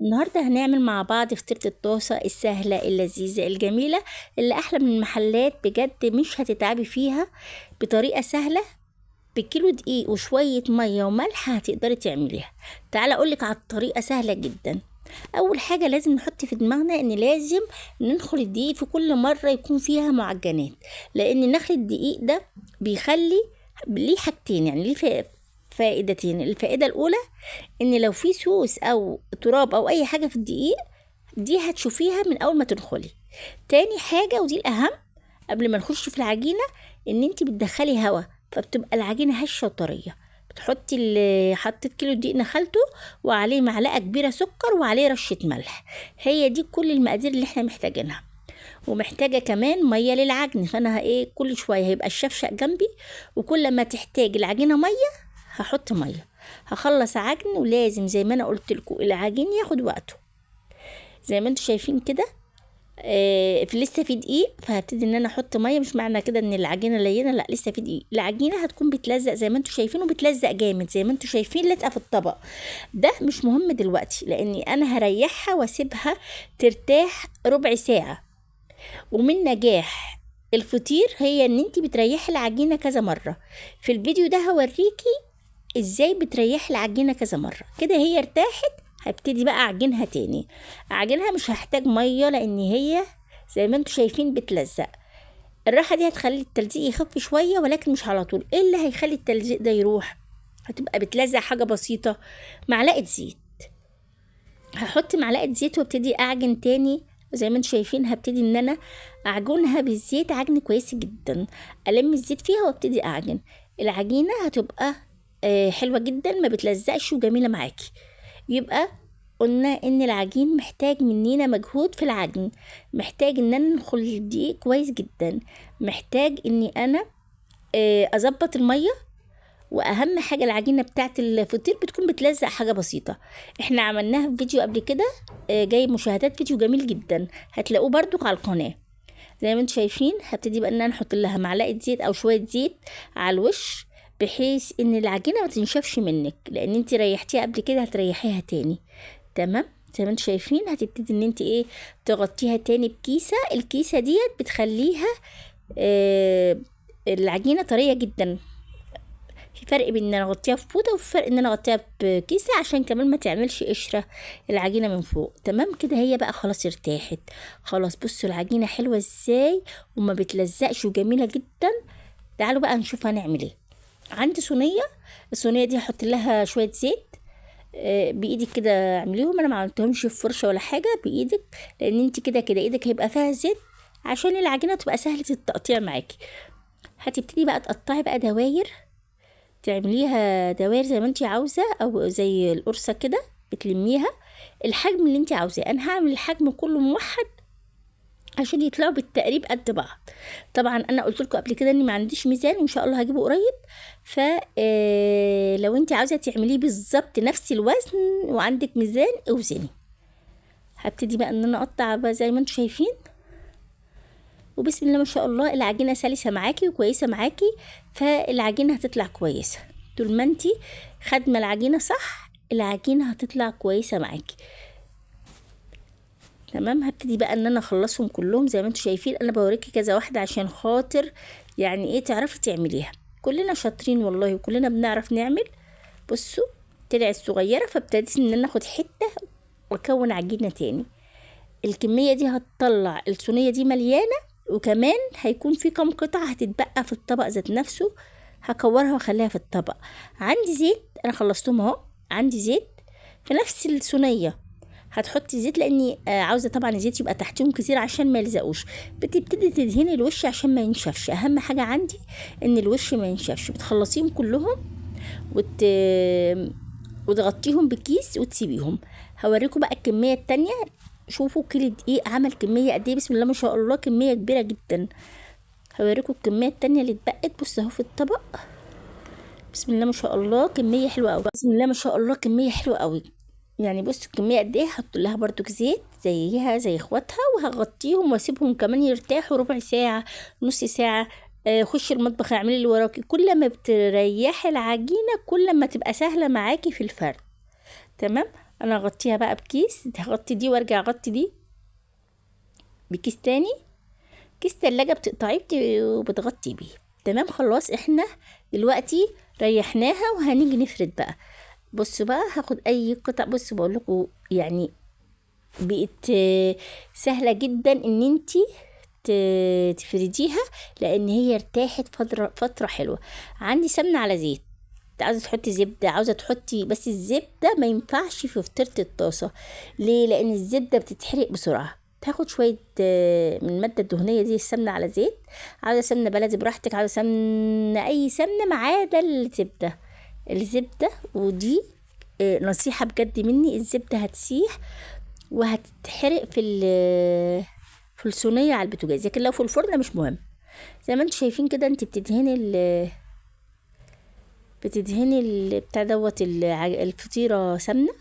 النهاردة هنعمل مع بعض فطيرة الطاسة السهلة اللذيذة الجميلة اللي أحلى من المحلات بجد. مش هتتعبي فيها، بطريقة سهلة. بكيلو دقيق وشوية مية وملح هتقدري تعمليها. تعالى أقولك على الطريقة سهلة جدا. أول حاجة لازم نحط في دماغنا إن لازم ندخل الدقيق في كل مرة يكون فيها معجنات، لأن نخل الدقيق ده بيخلي ليه حاجتين، يعني ليه فائدتين. الفائدة الأولى إن لو في سوس أو تراب أو أي حاجة في الدقيق دي هتشوفيها من أول ما تدخلي. تاني حاجة ودي الأهم قبل ما نخش في العجينة، إن انتي بتدخلي هوا فبتبقى العجينة هشة وطرية. بتحطي حطيت كيلو دقيق نخلته وعليه معلقة كبيرة سكر وعليه رشة ملح. هي دي كل المقادير اللي احنا محتاجينها. ومحتاجة كمان مية للعجن، فانا كل شوية هيبقى الشفشق جنبي، وكل ما تحتاج العجينة مية هحط مية. هخلص عجن، ولازم زي ما انا قلت لكم العجين ياخد وقته زي ما انتم شايفين كده. في لسه في دقيق، فهبتدي ان انا احط ميه. مش معنى كده ان العجينه لينه، لا، لسه في دقيق. العجينه هتكون بتلزق زي ما انتم شايفين، وبتلزق جامد زي ما انتم شايفين لازقه في الطبق. ده مش مهم دلوقتي، لاني انا هريحها واسيبها ترتاح ربع ساعه. ومن نجاح الفطير هي ان انت بتريحي العجينه كذا مره. في الفيديو ده هوريكي ازاي بتريحي العجينه كذا مره. كده هي ارتاحت، هبتدي بقى اعجنها تاني. اعجنها مش هحتاج ميه، لان هي زي ما انتم شايفين بتلزق. الراحه دي هتخلي التلزيق يخف شويه، ولكن مش على طول. ايه اللي هيخلي التلزيق ده يروح؟ هتبقى بتلزق حاجه بسيطه. معلقه زيت، هحط معلقه زيت وابتدي اعجن تاني. زي ما انتم شايفين هبتدي ان انا اعجنها بالزيت عجن كويس جدا. الم الزيت فيها وابتدي اعجن. العجينه هتبقى حلوه جدا، ما بتلزقش وجميله معاكي. يبقى قلنا ان العجين محتاج مننا مجهود في العجن، محتاج ان انا ندخل الدقيق كويس جدا، محتاج اني انا اظبط الميه. واهم حاجه العجينه بتاعت الفطير بتكون بتلزق حاجه بسيطه. احنا عملناها في فيديو قبل كده، جاي مشاهدات، فيديو جميل جدا، هتلاقوه برضو على القناه. زي ما انتم شايفين هبتدي بقى ان انا احط لها معلقه زيت او شويه زيت على الوش، بحيث ان العجينه ما تنشفش منك، لان انت ريحتيها قبل كده هتريحيها تاني. تمام. زي ما انتم شايفين هتبتدي ان انت تغطيها تاني بكيسه. الكيسه ديت بتخليها العجينه طريه جدا. في فرق بين ان انا اغطيها في فوطه، وفي فرق ان انا اغطيها بكيسه عشان كمان ما تعملش قشره العجينه من فوق. تمام كده هي بقى خلاص ارتاحت. خلاص بصوا العجينه حلوه ازاي وما بتلزقش وجميله جدا. تعالوا بقى نشوف هنعمل ايه. عندي صينيه، الصينيه دي هحط لها شويه زيت. بايدك كده اعمليهم، انا ما عملتهمش في فرشه ولا حاجه، بايدك، لان انت كده كده ايدك هيبقى فيها زيت عشان العجينه تبقى سهله التقطيع معاكي. هتبتدي بقى تقطعي بقى دواير، تعمليها دوائر زي ما انت عاوزة، او زي القرصة كده بتلميها الحجم اللي انت عاوزاه. انا هعمل الحجم كله موحد عشان يطلعوا بالتقريب قد بعض. طبعا انا قلت لكم قبل كده اني ما عنديش ميزان، وان شاء الله هجيبه قريب. لو انت عاوزة تعمليه بالظبط نفس الوزن وعندك ميزان اوزني. هبتدي بقى ان انا اقطع بقى زي ما انتم شايفين، وبسم الله ما شاء الله العجينه سلسه معاكي وكويسه معاكي. فالعجينه هتطلع كويسه طول ما انتي خدمه العجينه صح، العجينه هتطلع كويسه معاكي. تمام. هبتدي بقى ان انا اخلصهم كلهم زي ما انتم شايفين. انا بوريكي كذا واحده عشان خاطر يعني تعرفي تعمليها. كلنا شاطرين والله، وكلنا بنعرف نعمل. بصوا طلعت صغيره، فابتديت ان انا اخد حته واكون عجينه تاني. الكميه دي هتطلع الصينيه دي مليانه، وكمان هيكون في كم قطعة هتتبقى في الطبق ذات نفسه، هكورها واخليها في الطبق. عندي زيت، انا خلصتهم اهو. عندي زيت في نفس الصينية، هتحطي زيت لاني عاوزة طبعا الزيت يبقى تحتهم كتير عشان ما يلزقوش. بتبتدي تدهني الوش عشان ما ينشفش. اهم حاجة عندي ان الوش ما ينشفش. بتخلصيهم كلهم وتغطيهم بكيس وتسيبيهم. هوريكم بقى الكمية التانية. شوفوا كيلو دقيق عمل كمية قد ايه، بسم الله ما شاء الله، كمية كبيرة جدا. هوريكم الكمية التانية اللي اتبقت. بص اهو في الطبق، بسم الله ما شاء الله كمية حلوة قوي، بسم الله ما شاء الله كمية حلوة قوي. يعني بصوا الكمية قد ايه. هحط لها برضو زيت زيها زي اخواتها، وهغطيهم واسيبهم كمان يرتاحوا ربع ساعة نص ساعة. خشي المطبخ اعملي اللي وراكي. كل ما بتريحي العجينة كل ما تبقى سهلة معاكي في الفرد. تمام. انا هغطيها بقى بكيس، هغطي دي وارجع اغطي دي بكيس تاني، كيس تلاجة بتقطعيه وبتغطي بيه. تمام خلاص، احنا دلوقتي ريحناها وهنيجي نفرد بقى. بصوا بقى، هاخد اي قطع. بصوا بقول لكم يعني بقت سهلة جدا ان انتي تفرديها، لان هي ارتاحت فترة حلوة. عندي سمنة على زيت، عاوزة تحطي زبدة، عاوزة تحطي، بس الزبدة ما ينفعش في فطيرة الطاسة. ليه؟ لان الزبدة بتتحرق بسرعة. تاخد شوية من المادة الدهنية دي، السمنة على زيت. عاوزة سمنة بلدي براحتك، عاوزة سمنة أي سمنة ما عدا الزبدة. الزبدة ودي نصيحة بجد مني، الزبدة هتسيح وهتتحرق في الصينية على البوتاجاز، لكن لو في الفرن مش مهم. زي ما انتوا شايفين كده، انت بتدهني بتاع دوت الفطيرة سمنة،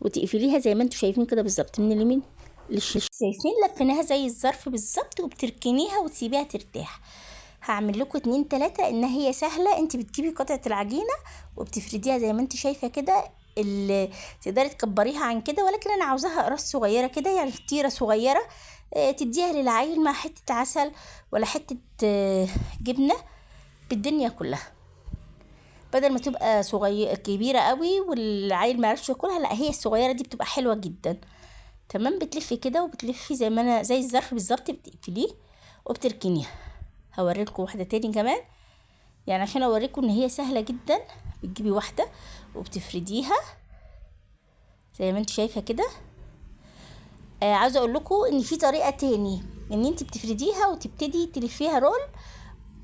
وتقفليها زي ما انتوا شايفين كده بالظبط من اليمين للشمال. شايفين لفيناها زي الظرف بالظبط، وبتركنيها وتسيبيها ترتاح. هعمل لكم 2 3 ان هي سهله. انت بتجيبي قطعه العجينه وبتفرديها زي ما انت شايفه كده، تقدري تكبريها عن كده، ولكن انا عاوزاها اقراص صغيره كده، يعني فطيره صغيره تديها للعيل مع حته عسل ولا حته جبنه بالدنيا كلها، بدل ما تبقى صغيره كبيره قوي والعيل ما يعرفش ياكلها. لا، هي الصغيره دي بتبقى حلوه جدا. تمام، بتلفي كده وبتلفي زي ما انا، زي الظرف بالظبط، بتقفليه وبتركنيها. هوريلكم واحده تاني كمان، يعني عشان اوريكم ان هي سهله جدا. بتجيبي واحده وبتفرديها زي ما انت شايفه كده. عاوزه اقول لكم ان في طريقه تاني ان انت بتفرديها وتبتدي تلفيها رول،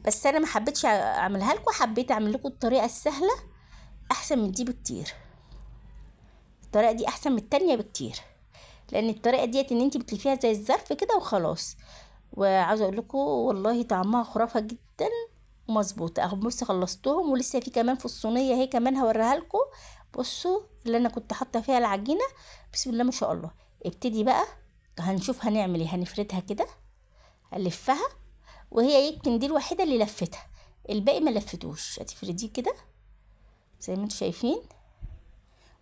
بس انا ما حبيتش اعملها لكم، حبيت اعمل لكم الطريقه السهله احسن من دي بكتير. الطريقه دي احسن من التانية بكتير، لان الطريقه ديت ان انت بتلفيها زي الظرف كده وخلاص. وعاوزه اقول لكم والله طعمها خرافه جدا ومظبوطه. اهو بصوا خلصتهم، ولسه في كمان في الصينيه اهي كمان هوريها لكم. بصوا اللي انا كنت حاطه فيها العجينه، بسم الله ما شاء الله. ابتدي بقى، هنشوف هنعمل ايه. هنفردها كده، هنلفها، وهي يمكن دي الوحيده اللي لفتها، الباقي ما لفتوش. هتفرديه كده زي ما انتم شايفين،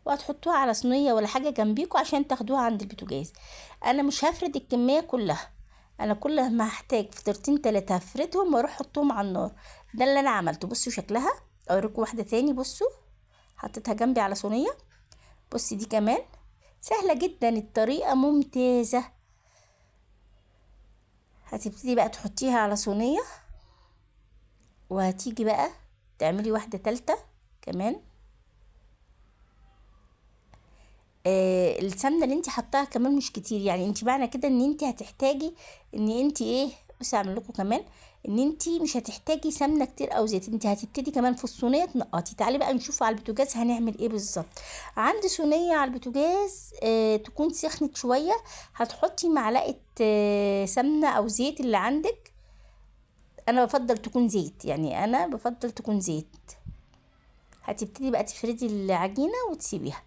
وهتحطوها على صينيه ولا حاجه جنبيكوا عشان تاخدوها عند البوتاجاز. انا مش هفرد الكميه كلها، انا كل ما هحتاج فطرتين 3 هفردهم واروح احطهم على النار. ده اللي انا عملته. بصوا شكلها، اوريكم واحده تاني. بصوا حطيتها جنبي على صينيه. بصي دي كمان سهله جدا، الطريقه ممتازه. هتبتدي بقى تحطيها على صينيه، وهتيجي بقى تعملي واحده تالتة كمان. السمنه اللي انت حطاها كمان مش كتير، يعني انت معنى كده ان انت هتحتاجي ان انت ايه. بس اعمل لكم كمان ان انت مش هتحتاجي سمنه كتير او زيت. انت هتبتدي كمان في الصينيه تنقطي. تعالي بقى نشوف على البوتاجاز هنعمل ايه بالظبط. عندي صينيه على البوتاجاز تكون سخنت شويه، هتحطي معلقه سمنه او زيت اللي عندك. انا بفضل تكون زيت، يعني انا بفضل تكون زيت. هتبتدي بقى تفردي العجينه وتسيبيها.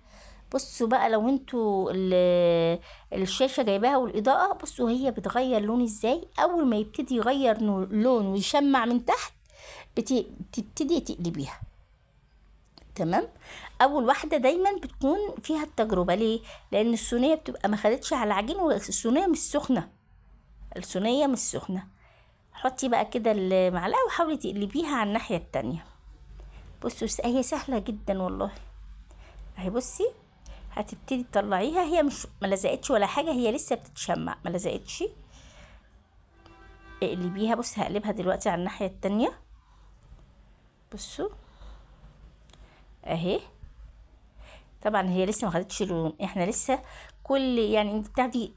بصوا بقى، لو انتوا الشاشة جايباها والإضاءة، بصوا هي بتغير لون ازاي. أول ما يبتدي يغير لون ويشمع من تحت بتبتدي تقلبيها. تمام، أول واحدة دايما بتكون فيها التجربة. ليه؟ لأن الصينية بتبقى ما خدتش على العجين، والصينية مش سخنة. الصينية مش سخنة. حطي بقى كده المعلقة وحاولي تقلبيها على الناحية التانية. بصوا هي سهلة جدا والله. اهي بصي، هتبتدي تطلعيها، هي مش ملزقتش ولا حاجه، هي لسه بتتشمع ملزقتش. اقلبيها. بص هقلبها دلوقتي على الناحيه التانية. بصوا اهي، طبعا هي لسه ما خدتش لون. احنا لسه كل، يعني انت بتاخدي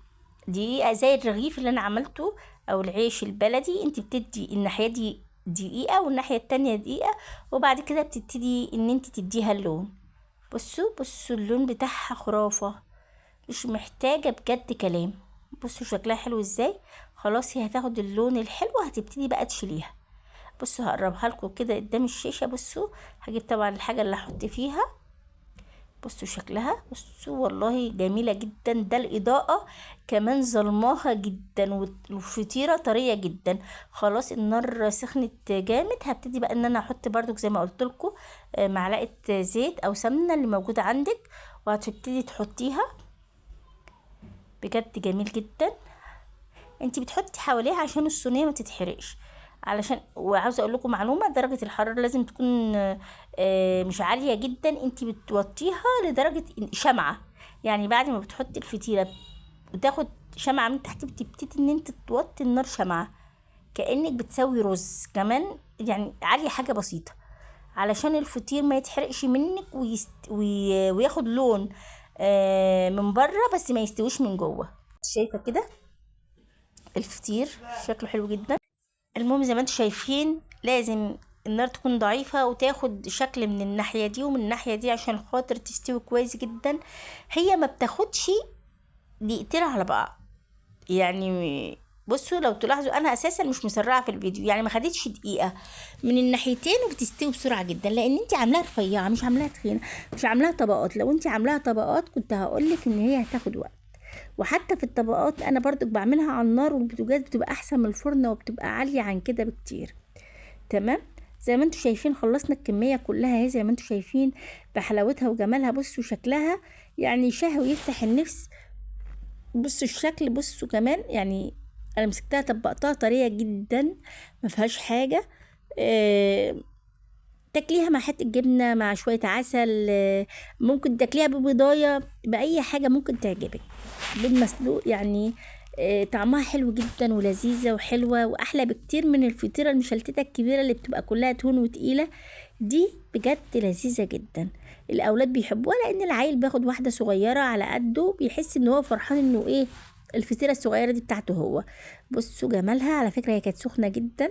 دقيقه زي الرغيف اللي انا عملته او العيش البلدي، انت بتدي الناحيه دي دقيقه والناحيه التانية دقيقه، وبعد كده بتبتدي ان انت تديها اللون. بصوا اللون بتاعها خرافه، مش محتاجة بجد كلام. بصوا شكلها حلو ازاي. خلاص هي هتاخد اللون الحلو، هتبتدي بقى تشيليها. بصوا هقربها لكم كده قدام الشاشة. بصوا هجيب طبعا الحاجة اللي هحط فيها. بصوا شكلها، بصوا والله جميلة جدا. ده الإضاءة كمان ظلماها جدا، والفطيرة طرية جدا. خلاص النار سخنت جامد. هبتدي بقى ان انا احط برضو زي ما قلت لكم معلقة زيت او سمنة اللي موجودة عندك، وهتبتدي تحطيها. بجد جميل جدا. انتي بتحطي حواليها عشان الصينيه ما تتحرقش. وعاوزه اقول لكم معلومه، درجه الحراره لازم تكون مش عاليه جدا. انتي بتوطيها لدرجه شمعه، يعني بعد ما بتحطي الفطيره وتاخد شمعة من تحت بتبتدي ان انت توطي النار شمعة كأنك بتسوي رز كمان، يعني عالية حاجة بسيطة علشان الفطير ما يتحرقش منك وياخد لون من بره بس ما يستويش من جوه. شايفة كده الفطير شكله حلو جدا. المهم زي ما انتم شايفين لازم النار تكون ضعيفة وتاخد شكل من الناحية دي ومن الناحية دي عشان خاطر تستوي كويس جدا. هي ما بتاخدش دقيقتين على بعض، يعني بصوا لو تلاحظوا انا اساسا مش مسرعه في الفيديو، يعني ما خدتش دقيقه من الناحيتين وبتستوي بسرعه جدا، لان انت عاملاها رفيعه مش عاملاها تخينه، مش عاملاها طبقات. لو انت عاملاها طبقات كنت هقولك ان هي هتاخد وقت. وحتى في الطبقات انا برضك بعملها على النار والبوتاجاز بتبقى احسن من الفرن وبتبقى عاليه عن كده بكتير. تمام. زي ما انتم شايفين خلصنا الكميه كلها اهي، زي ما انتم شايفين بحلاوتها وجمالها. بصوا شكلها يعني شهي ويفتح النفس. بصوا الشكل، بصوا كمان يعني انا مسكتها طبقتها طريه جدا ما فيهاش حاجه. تاكليها مع حته جبنه مع شويه عسل، ممكن تاكليها ببيضايه باي حاجه ممكن تعجبك. بيض مسلوق يعني. طعمها حلو جدا ولذيذه وحلوه واحلى بكتير من الفطيره المشلتته الكبيره اللي بتبقى كلها دهون وتقيله. دي بجد لذيذه جدا. الاولاد بيحبوها لان العيل بياخد واحده صغيره على قده بيحس ان هو فرحان انه ايه الفطيره الصغيره دي بتاعته هو. بصوا جمالها، على فكره هي كانت سخنه جدا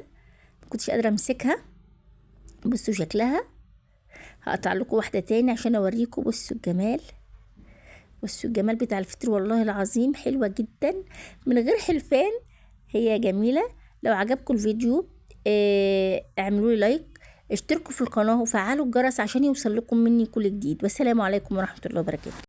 ما كنتش قادره امسكها. بصوا شكلها. هقطع لكم واحده تاني عشان اوريكم. بصوا الجمال، بصوا الجمال بتاع الفطير والله العظيم حلوه جدا من غير حلفان. هي جميله. لو عجبكم الفيديو اعملوا لي لايك، اشتركوا في القناه وفعلوا الجرس عشان يوصل لكم مني كل جديد. والسلام عليكم ورحمه الله وبركاته.